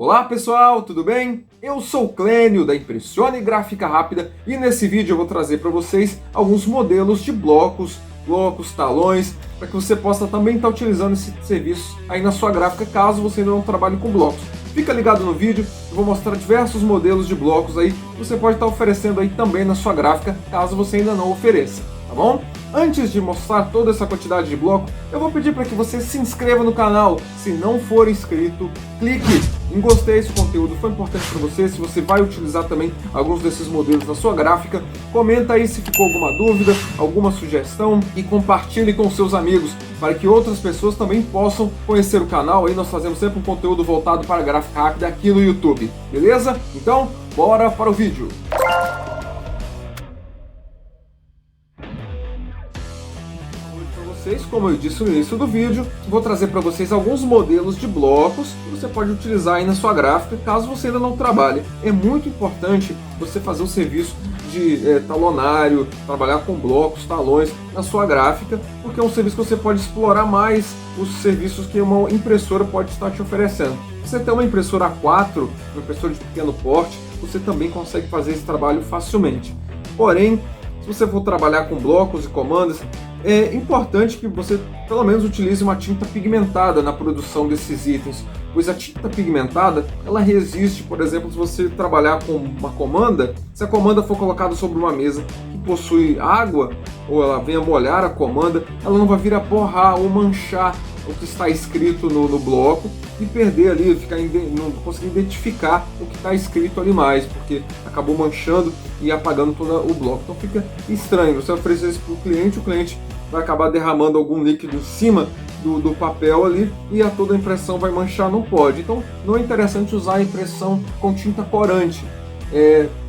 Olá pessoal, tudo bem? Eu sou o Clênio da Impressione Gráfica Rápida e nesse vídeo eu vou trazer para vocês alguns modelos de blocos, talões, para que você possa também estar utilizando esse serviço aí na sua gráfica, caso você ainda não trabalhe com blocos. Fica ligado no vídeo, eu vou mostrar diversos modelos de blocos aí que você pode estar oferecendo aí também na sua gráfica, caso você ainda não ofereça, tá bom? Antes de mostrar toda essa quantidade de bloco, eu vou pedir para que você se inscreva no canal. Se não for inscrito, clique em gostei se o conteúdo foi importante para você, se você vai utilizar também alguns desses modelos na sua gráfica. Comenta aí se ficou alguma dúvida, alguma sugestão e compartilhe com seus amigos para que outras pessoas também possam conhecer o canal. Aí nós fazemos sempre um conteúdo voltado para a gráfica rápida aqui no YouTube, beleza? Então, bora para o vídeo! Como eu disse no início do vídeo, vou trazer para vocês alguns modelos de blocos que você pode utilizar aí na sua gráfica, caso você ainda não trabalhe. É muito importante você fazer o serviço de talonário, trabalhar com blocos, talões na sua gráfica, porque é um serviço que você pode explorar mais os serviços que uma impressora pode estar te oferecendo. Se você tem uma impressora A4, uma impressora de pequeno porte, você também consegue fazer esse trabalho facilmente. Porém, se você for trabalhar com blocos e comandas, é importante que você pelo menos utilize uma tinta pigmentada na produção desses itens, pois a tinta pigmentada ela resiste, por exemplo, se você trabalhar com uma comanda, se a comanda for colocada sobre uma mesa que possui água, ou ela venha molhar a comanda, ela não vai vir a borrar ou manchar o que está escrito no bloco e perder ali, não conseguir identificar o que está escrito ali mais, porque acabou manchando e apagando todo o bloco. Então fica estranho, você oferecer isso para o cliente vai acabar derramando algum líquido em cima do papel ali e toda a impressão vai manchar, não pode. Então não é interessante usar a impressão com tinta corante.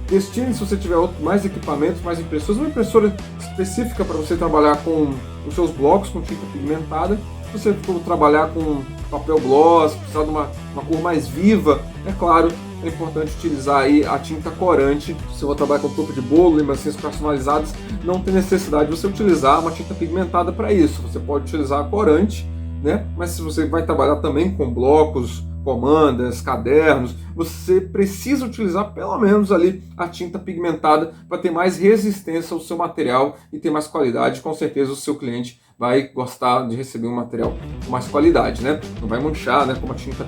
Destine, se você tiver mais equipamentos, mais impressoras, uma impressora específica para você trabalhar com os seus blocos com tinta pigmentada. Se você for trabalhar com papel gloss, precisar de uma cor mais viva, é claro, é importante utilizar aí a tinta corante. Se você for trabalhar com topo de bolo, lembrancinhas personalizadas, não tem necessidade de você utilizar uma tinta pigmentada para isso. Você pode utilizar a corante, né? Mas se você vai trabalhar também com blocos, comandas, cadernos, você precisa utilizar pelo menos ali a tinta pigmentada para ter mais resistência ao seu material e ter mais qualidade. Com certeza o seu cliente vai gostar de receber um material com mais qualidade, né? Não vai manchar, né? Como a tinta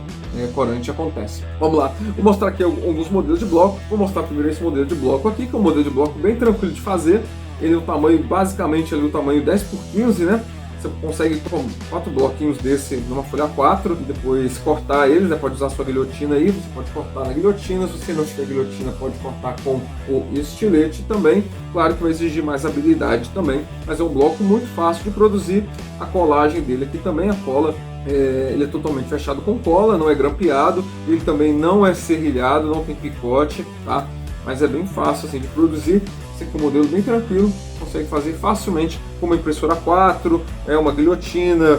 corante acontece. Vamos lá, vou mostrar aqui alguns modelos de bloco. Vou mostrar primeiro esse modelo de bloco aqui, que é um modelo de bloco bem tranquilo de fazer. Ele é o tamanho, basicamente, ali o tamanho 10×15, né? Você consegue com 4 bloquinhos desse numa folha 4 e depois cortar eles, né? Pode usar a sua guilhotina aí, você pode cortar na guilhotina, se você não tiver guilhotina pode cortar com o estilete também. Claro que vai exigir mais habilidade também, mas é um bloco muito fácil de produzir. A colagem dele aqui também, a cola, ele é totalmente fechado com cola, não é grampeado, ele também não é serrilhado, não tem picote, tá? Mas é bem fácil assim de produzir. Esse aqui é um modelo bem tranquilo, consegue fazer facilmente com uma impressora 4, uma guilhotina,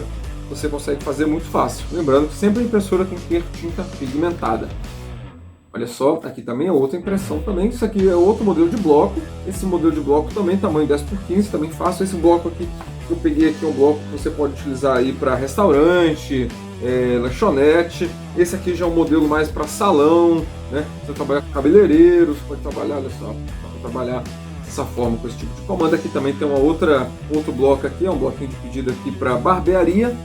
você consegue fazer muito fácil. Lembrando que sempre a impressora tem que ter tinta pigmentada. Olha só, aqui também é outra impressão também. Isso aqui é outro modelo de bloco. Esse modelo de bloco também, tamanho 10×15, também fácil. Esse bloco aqui que eu peguei aqui é um bloco que você pode utilizar aí para restaurante, lanchonete. Esse aqui já é um modelo mais para salão, né? Você trabalhar com cabeleireiros, pode trabalhar, olha só, pode trabalhar dessa forma com esse tipo de comanda. Aqui também tem outro bloco aqui, é um bloquinho de pedido aqui para barbearia.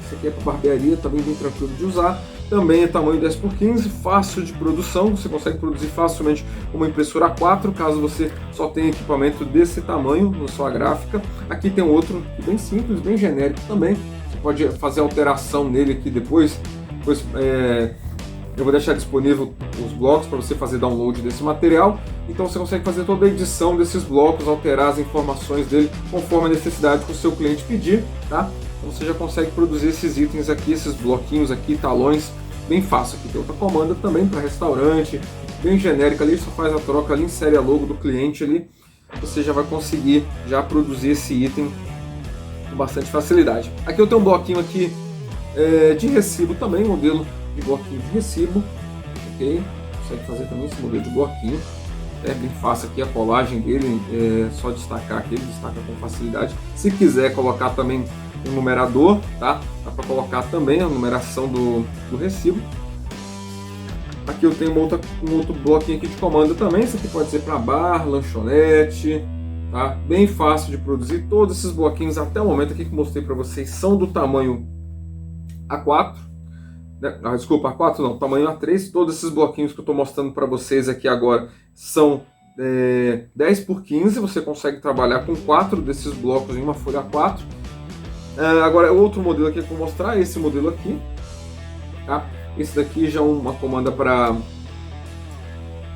Esse aqui é para barbearia, também bem tranquilo de usar. Também é tamanho 10×15, fácil de produção, você consegue produzir facilmente uma impressora A4, caso você só tenha equipamento desse tamanho na sua gráfica. Aqui tem outro bem simples, bem genérico também, você pode fazer alteração nele aqui depois eu vou deixar disponível os blocos para você fazer download desse material, então você consegue fazer toda a edição desses blocos, alterar as informações dele conforme a necessidade que o seu cliente pedir, tá? Então você já consegue produzir esses itens aqui, esses bloquinhos aqui, talões, bem fácil. Aqui tem outra comanda também para restaurante, bem genérica ali, só faz a troca ali, insere a logo do cliente ali, você já vai conseguir já produzir esse item com bastante facilidade. Aqui eu tenho um bloquinho aqui de recibo também, modelo de bloquinho de recibo, ok? Consegue fazer também esse modelo de bloquinho, é bem fácil aqui a colagem dele, é só destacar aqui, ele destaca com facilidade. Se quiser colocar também um numerador, tá? Dá para colocar também a numeração do recibo. Aqui eu tenho um outro bloquinho aqui de comando também. Isso aqui pode ser para bar, lanchonete, tá? Bem fácil de produzir. Todos esses bloquinhos até o momento aqui que eu mostrei para vocês são do tamanho A4. Desculpa, A4 não, tamanho A3. Todos esses bloquinhos que eu estou mostrando para vocês aqui agora são 10 por 15. Você consegue trabalhar com 4 desses blocos em uma folha A4. Agora, outro modelo aqui que eu vou mostrar é esse modelo aqui. Tá? Esse daqui já é uma comanda para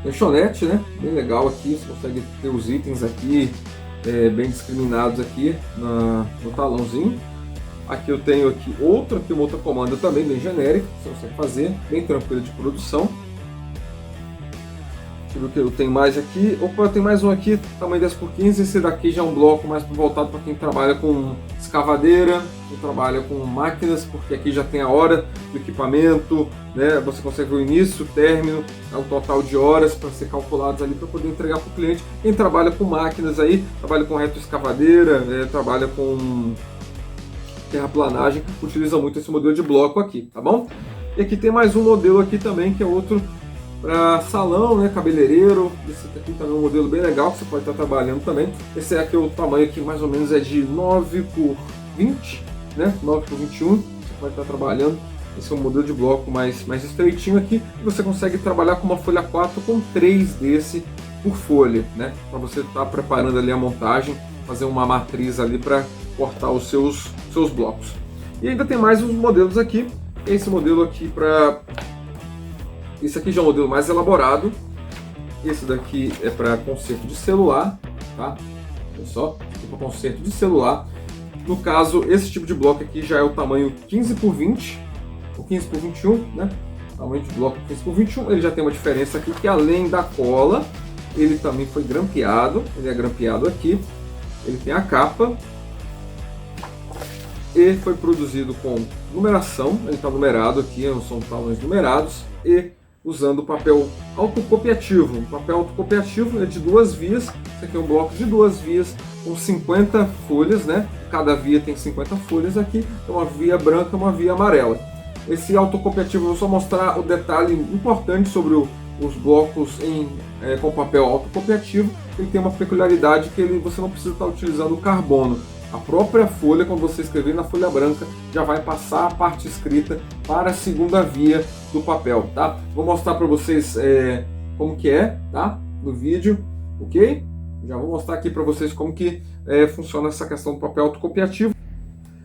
lanchonete, né? Bem legal aqui, você consegue ter os itens aqui bem discriminados aqui no talãozinho. Aqui eu tenho aqui uma outra comanda também bem genérica, você consegue fazer, bem tranquila de produção. Deixa eu ver o que eu tenho mais aqui. Opa, eu tenho mais um aqui, tamanho 10 por 15. Esse daqui já é um bloco mais voltado para quem trabalha com escavadeira, quem trabalha com máquinas, porque aqui já tem a hora do equipamento, né? Você consegue ver o início, o término, o total de horas para ser calculados ali para poder entregar para o cliente. Quem trabalha com máquinas aí, trabalha com retroescavadeira, trabalha com terraplanagem, utiliza muito esse modelo de bloco aqui, tá bom? E aqui tem mais um modelo aqui também, que é outro para salão, né, cabeleireiro. Esse aqui também é um modelo bem legal que você pode estar trabalhando também. Esse aqui é o tamanho aqui mais ou menos é de 9 por 20, né, 9 por 21. Você pode estar trabalhando. Esse é um modelo de bloco mais estreitinho aqui. E você consegue trabalhar com uma folha 4 com 3 desse por folha, né, para você estar preparando ali a montagem, fazer uma matriz ali para cortar os seus blocos. E ainda tem mais uns modelos aqui. Esse modelo aqui para... Esse aqui já é um modelo mais elaborado. Esse daqui é para conserto de celular, tá? Olha só, aqui para conserto de celular. No caso, esse tipo de bloco aqui já é o tamanho 15 por 20, ou 15 por 21, né? Tamanho de bloco 15 por 21. Ele já tem uma diferença aqui, que além da cola, ele também foi grampeado. Ele é grampeado aqui. Ele tem a capa. E foi produzido com numeração. Ele está numerado aqui, são talões numerados. E usando papel autocopiativo. O papel autocopiativo é de 2 vias. Esse aqui é um bloco de 2 vias com 50 folhas, né? Cada via tem 50 folhas aqui. Então uma via branca e uma via amarela. Esse autocopiativo, eu vou só mostrar o detalhe importante sobre os blocos com papel autocopiativo. Ele tem uma peculiaridade que você não precisa estar utilizando o carbono. A própria folha, quando você escrever na folha branca, já vai passar a parte escrita para a segunda via do papel, tá? Vou mostrar para vocês como que é, tá? No vídeo, ok? Já vou mostrar aqui para vocês como que funciona essa questão do papel autocopiativo.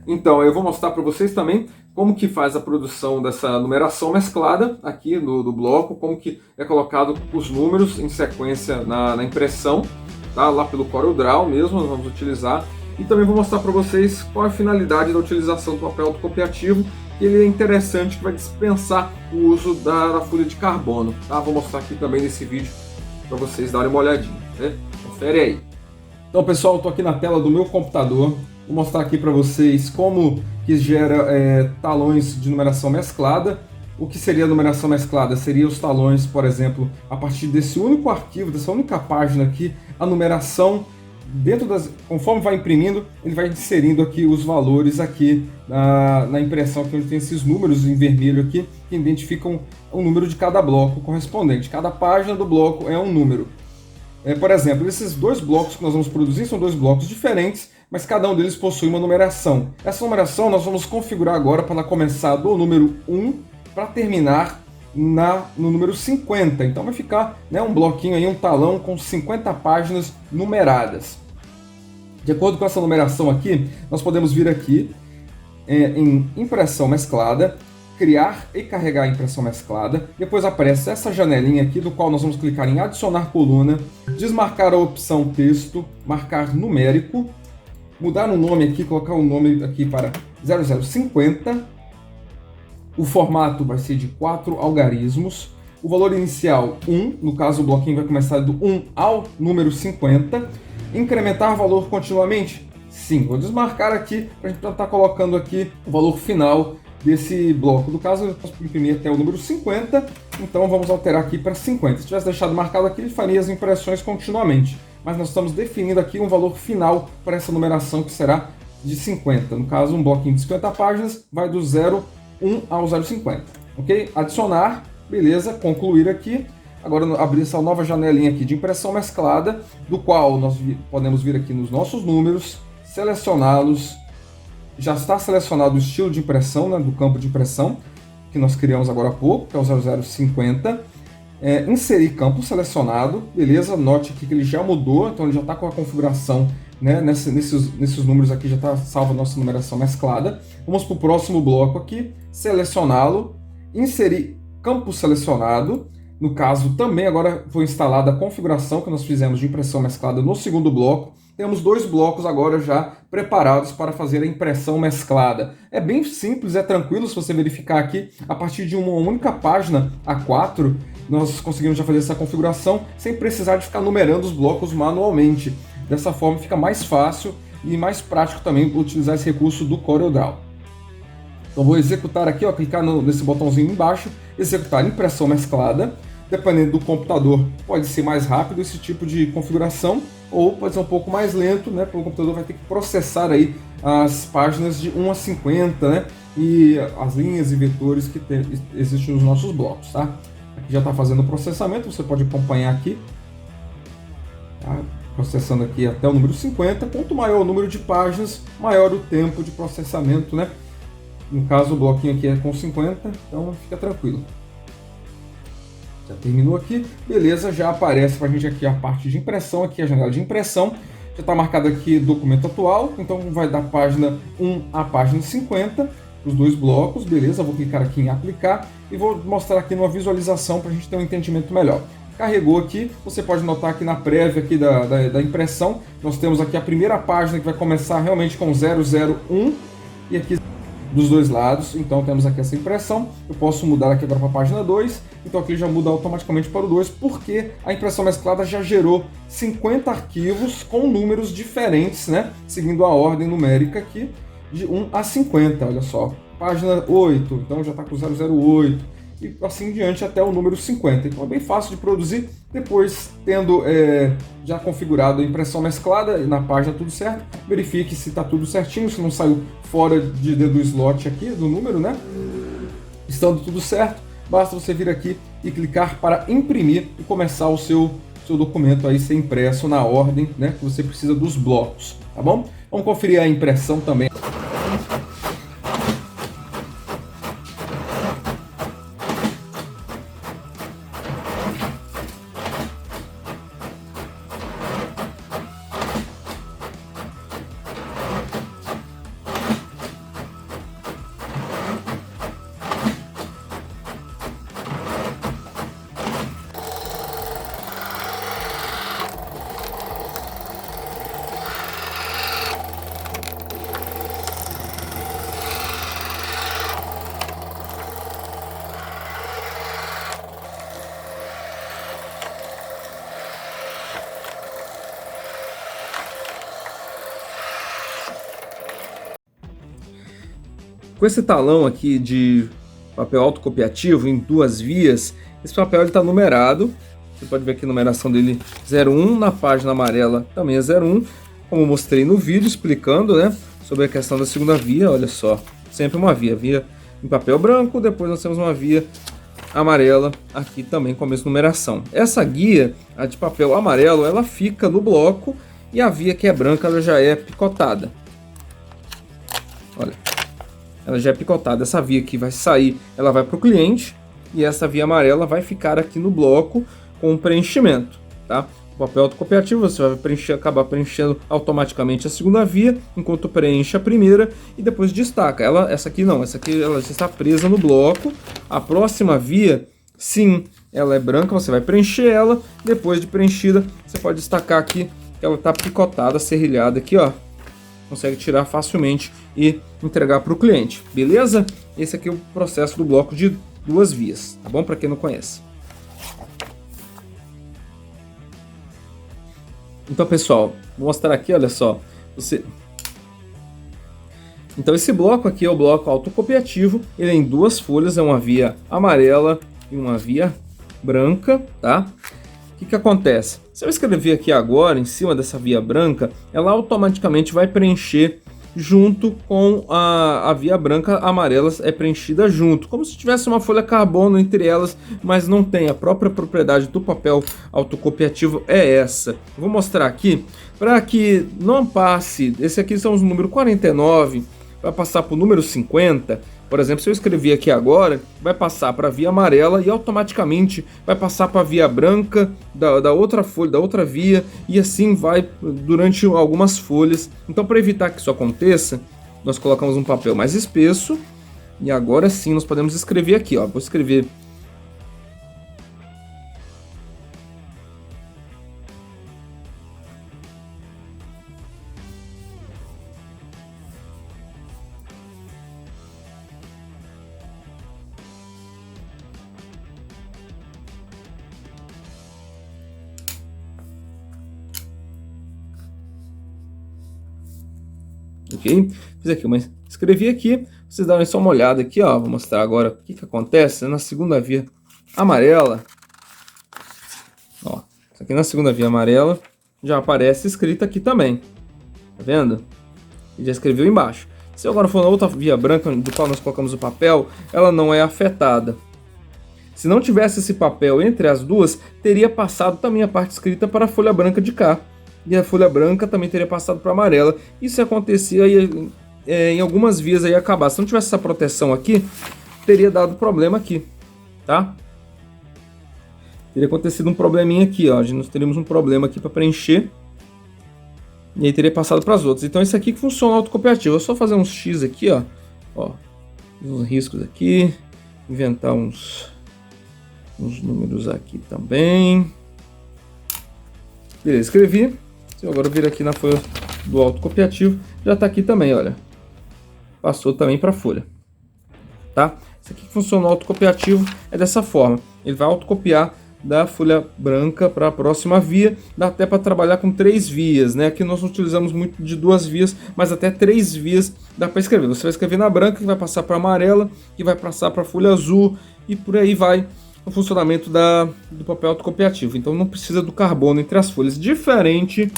Então, eu vou mostrar para vocês também como que faz a produção dessa numeração mesclada aqui do bloco, como que é colocado os números em sequência na impressão, tá? Lá pelo CorelDRAW mesmo, nós vamos utilizar. E também vou mostrar para vocês qual é a finalidade da utilização do papel autocopiativo, que ele é interessante, que vai dispensar o uso da folha de carbono, tá? Vou mostrar aqui também nesse vídeo para vocês darem uma olhadinha, né? Confere aí. Então, pessoal, eu estou aqui na tela do meu computador. Vou mostrar aqui para vocês como que gera talões de numeração mesclada. O que seria a numeração mesclada? Seria os talões, por exemplo, a partir desse único arquivo, dessa única página aqui, a numeração dentro conforme vai imprimindo, ele vai inserindo aqui os valores aqui na impressão, que tem esses números em vermelho aqui, que identificam o número de cada bloco correspondente. Cada página do bloco é um número. Por exemplo, esses 2 blocos que nós vamos produzir são 2 blocos diferentes, mas cada um deles possui uma numeração. Essa numeração nós vamos configurar agora para ela começar do número 1 para terminar no número 50. Então vai ficar, né, um bloquinho aí, um talão com 50 páginas numeradas. De acordo com essa numeração aqui, nós podemos vir aqui em impressão mesclada, criar e carregar a impressão mesclada. Depois aparece essa janelinha aqui, do qual nós vamos clicar em adicionar coluna, desmarcar a opção texto, marcar numérico, mudar o nome aqui, colocar o nome aqui para 0050. O formato vai ser de 4 algarismos. O valor inicial 1, no caso o bloquinho vai começar do 1 ao número 50. Incrementar valor continuamente? Sim, vou desmarcar aqui para a gente estar colocando aqui o valor final desse bloco. No caso, eu posso imprimir até o número 50, então vamos alterar aqui para 50. Se tivesse deixado marcado aqui, ele faria as impressões continuamente. Mas nós estamos definindo aqui um valor final para essa numeração, que será de 50. No caso, um bloquinho de 50 páginas vai do 01 ao 0,50. Ok? Adicionar. Beleza, concluir aqui. Agora abrir essa nova janelinha aqui de impressão mesclada, do qual nós podemos vir aqui nos nossos números, selecioná-los. Já está selecionado o estilo de impressão, né, do campo de impressão, que nós criamos agora há pouco, que é o 0050. Inserir campo selecionado, beleza? Note aqui que ele já mudou, então ele já está com a configuração, né, nesses números aqui, já está salva a nossa numeração mesclada. Vamos para o próximo bloco aqui, selecioná-lo, inserir campo selecionado. No caso, também agora foi instalada a configuração que nós fizemos de impressão mesclada no segundo bloco. Temos 2 blocos agora já preparados para fazer a impressão mesclada. É bem simples, é tranquilo se você verificar aqui. A partir de uma única página A4, nós conseguimos já fazer essa configuração sem precisar de ficar numerando os blocos manualmente. Dessa forma fica mais fácil e mais prático também utilizar esse recurso do CorelDRAW. Então vou executar aqui, ó, clicar nesse botãozinho embaixo, executar impressão mesclada. Dependendo do computador, pode ser mais rápido esse tipo de configuração, ou pode ser um pouco mais lento, né? Porque o computador vai ter que processar aí as páginas de 1 a 50, né? E as linhas e vetores que existem nos nossos blocos, tá? Aqui já está fazendo o processamento, você pode acompanhar aqui, tá? Processando aqui até o número 50. Quanto maior o número de páginas, maior o tempo de processamento, né? No caso, o bloquinho aqui é com 50, então fica tranquilo. Já terminou aqui, beleza, já aparece para a gente aqui a parte de impressão, aqui a janela de impressão, já está marcado aqui documento atual, então vai da página 1 à página 50, os 2 blocos, beleza, vou clicar aqui em aplicar e vou mostrar aqui numa visualização para a gente ter um entendimento melhor. Carregou aqui, você pode notar aqui na prévia aqui da impressão, nós temos aqui a primeira página que vai começar realmente com 001 e aqui dos 2 lados, então temos aqui essa impressão. Eu posso mudar aqui agora para a página 2, então aqui já muda automaticamente para o 2, porque a impressão mesclada já gerou 50 arquivos com números diferentes, né? Seguindo a ordem numérica aqui, de 1 a 50, olha só. Página 8, então já está com 008, e assim diante até o número 50. Então é bem fácil de produzir, depois tendo já configurado a impressão mesclada, na página tudo certo, verifique se está tudo certinho, se não saiu fora do slot aqui, do número, né? Estando tudo certo, basta você vir aqui e clicar para imprimir e começar o seu documento aí ser impresso na ordem, né, que você precisa dos blocos, tá bom? Vamos conferir a impressão também. Com esse talão aqui de papel autocopiativo em 2 vias, esse papel está numerado. Você pode ver aqui a numeração dele 01, na página amarela também é 01, como eu mostrei no vídeo explicando, né, sobre a questão da segunda via. Olha só, sempre uma via em papel branco, depois nós temos uma via amarela aqui também com a mesma numeração. Essa guia, a de papel amarelo, ela fica no bloco, e a via que é branca ela já é picotada. Olha, ela já é picotada. Essa via aqui vai sair, ela vai para o cliente, e essa via amarela vai ficar aqui no bloco com o preenchimento, tá? O papel autocopiativo você vai acabar preenchendo automaticamente a segunda via, enquanto preenche a primeira e depois destaca. Essa aqui não, essa aqui ela já está presa no bloco. A próxima via, sim, ela é branca, você vai preencher ela. Depois de preenchida, você pode destacar aqui que ela está picotada, serrilhada aqui, ó. Consegue tirar facilmente e entregar para o cliente, beleza? Esse aqui é o processo do bloco de 2 vias, tá bom? Para quem não conhece. Então, pessoal, vou mostrar aqui, olha só. Então, esse bloco aqui é o bloco autocopiativo. Ele é em 2 folhas, é uma via amarela e uma via branca, tá? O que acontece? Se eu escrever aqui agora, em cima dessa via branca, ela automaticamente vai preencher junto com a via branca amarela é preenchida junto, como se tivesse uma folha carbono entre elas, mas não tem. A própria propriedade do papel autocopiativo é essa. Vou mostrar aqui para que não passe. Esse aqui são os números 49, vai passar para o número 50. Por exemplo, se eu escrever aqui agora, vai passar para a via amarela e automaticamente vai passar para a via branca da outra folha, da outra via, e assim vai durante algumas folhas. Então, para evitar que isso aconteça, nós colocamos um papel mais espesso e agora sim nós podemos escrever aqui, ó. Vou escrever ok? Fiz aqui, mas escrevi aqui, vocês darem só uma olhada aqui, ó. Vou mostrar agora o que acontece na segunda via amarela. Ó, isso aqui na segunda via amarela já aparece escrito aqui também, tá vendo? E já escreveu embaixo. Se agora for na outra via branca, do qual nós colocamos o papel, ela não é afetada. Se não tivesse esse papel entre as duas, teria passado também a parte escrita para a folha branca de cá. E a folha branca também teria passado para a amarela. Isso acontecia em algumas vias aí acabar. Se não tivesse essa proteção aqui, teria dado problema aqui, tá? Teria acontecido um probleminha aqui, ó. Nós teríamos um problema aqui para preencher. E aí teria passado para as outras. Então esse aqui que funciona autocopiativo. É só fazer uns X aqui, ó. Ó, uns riscos aqui. Inventar uns números aqui também. Beleza, escrevi. Se eu agora vir aqui na folha do autocopiativo, já está aqui também, olha. Passou também para a folha. Tá? Isso aqui que funciona o autocopiativo é dessa forma. Ele vai autocopiar da folha branca para a próxima via. Dá até para trabalhar com 3 vias, né? Aqui nós não utilizamos muito de 2 vias, mas até 3 vias dá para escrever. Você vai escrever na branca, que vai passar para a amarela, que vai passar para a folha azul, e por aí vai o funcionamento do papel autocopiativo. Então não precisa do carbono entre as folhas, diferente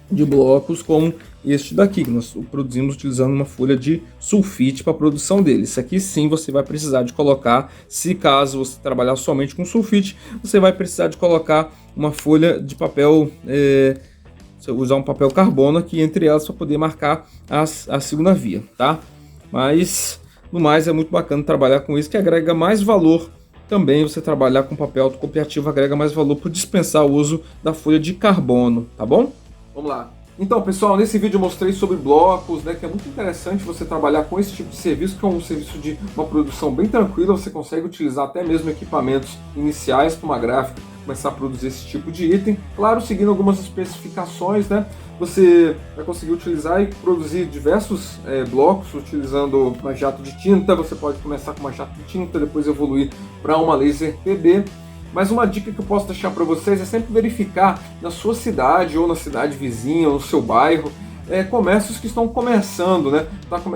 de blocos como este daqui, que nós produzimos utilizando uma folha de sulfite para a produção dele. Isso aqui sim você vai precisar de colocar, se caso você trabalhar somente com sulfite, você vai precisar de colocar uma folha de papel, usar um papel carbono aqui entre elas para poder marcar a segunda via, tá? Mas, no mais, é muito bacana trabalhar com isso, que agrega mais valor. Também você trabalhar com papel autocopiativo agrega mais valor por dispensar o uso da folha de carbono, tá bom? Vamos lá. Então, pessoal, nesse vídeo eu mostrei sobre blocos, né, que é muito interessante você trabalhar com esse tipo de serviço, que é um serviço de uma produção bem tranquila. Você consegue utilizar até mesmo equipamentos iniciais para uma gráfica começar a produzir esse tipo de item. Claro, seguindo algumas especificações, né? Você vai conseguir utilizar e produzir diversos blocos utilizando uma jato de tinta. Você pode começar com uma jato de tinta, depois evoluir para uma laser PB. Mas uma dica que eu posso deixar para vocês é sempre verificar na sua cidade ou na cidade vizinha ou no seu bairro comércios que estão começando, né?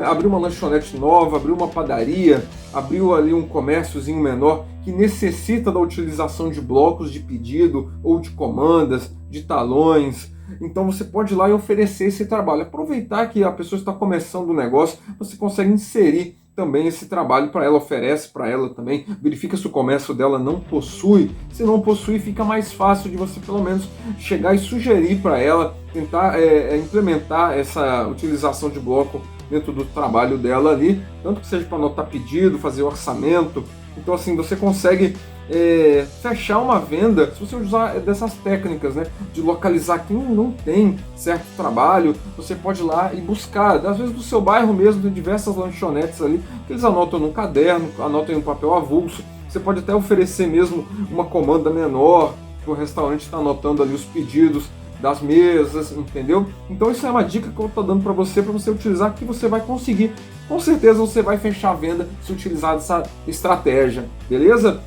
Abriu uma lanchonete nova, abriu uma padaria, abriu ali um comérciozinho menor que necessita da utilização de blocos de pedido ou de comandas, de talões. Então você pode ir lá e oferecer esse trabalho. Aproveitar que a pessoa está começando o negócio, você consegue inserir também esse trabalho para ela, oferece para ela também, verifica se o comércio dela não possui. Se não possui, fica mais fácil de você pelo menos chegar e sugerir para ela, tentar implementar essa utilização de bloco dentro do trabalho dela ali, tanto que seja para anotar pedido, fazer orçamento. Então assim, você consegue fechar uma venda se você usar dessas técnicas, né, de localizar quem não tem certo trabalho. Você pode ir lá e buscar, às vezes do seu bairro mesmo, tem diversas lanchonetes ali que eles anotam no caderno, anotam em um papel avulso. Você pode até oferecer mesmo uma comanda menor, que o restaurante está anotando ali os pedidos das mesas, entendeu? Então isso é uma dica que eu estou dando para você utilizar, que você vai conseguir. Com certeza você vai fechar a venda se utilizar dessa estratégia, beleza?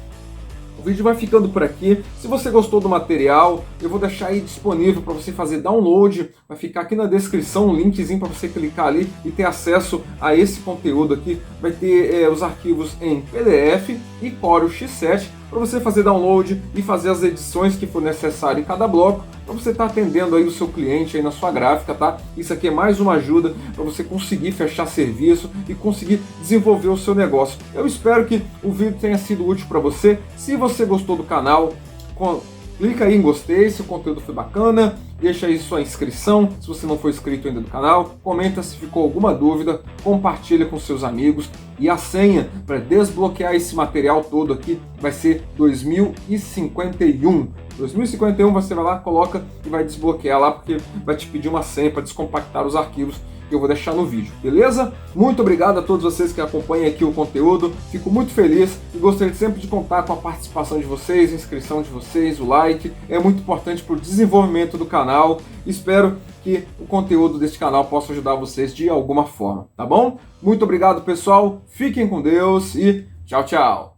O vídeo vai ficando por aqui. Se você gostou do material, eu vou deixar aí disponível para você fazer download. Vai ficar aqui na descrição um linkzinho para você clicar ali e ter acesso a esse conteúdo aqui. Vai ter os arquivos em PDF e Corel X7. para você fazer download e fazer as edições que for necessário em cada bloco, para você estar atendendo aí o seu cliente aí na sua gráfica, tá? Isso aqui é mais uma ajuda para você conseguir fechar serviço e conseguir desenvolver o seu negócio. Eu espero que o vídeo tenha sido útil para você. Se você gostou do canal, clica aí em gostei se o conteúdo foi bacana, deixa aí sua inscrição se você não for inscrito ainda no canal, comenta se ficou alguma dúvida, compartilha com seus amigos e a senha para desbloquear esse material todo aqui vai ser 2051. 2051 você vai lá, coloca e vai desbloquear lá porque vai te pedir uma senha para descompactar os arquivos que eu vou deixar no vídeo, beleza? Muito obrigado a todos vocês que acompanham aqui o conteúdo, fico muito feliz e gostaria sempre de contar com a participação de vocês, a inscrição de vocês, o like, é muito importante para o desenvolvimento do canal, espero que o conteúdo deste canal possa ajudar vocês de alguma forma, tá bom? Muito obrigado pessoal, fiquem com Deus e tchau, tchau!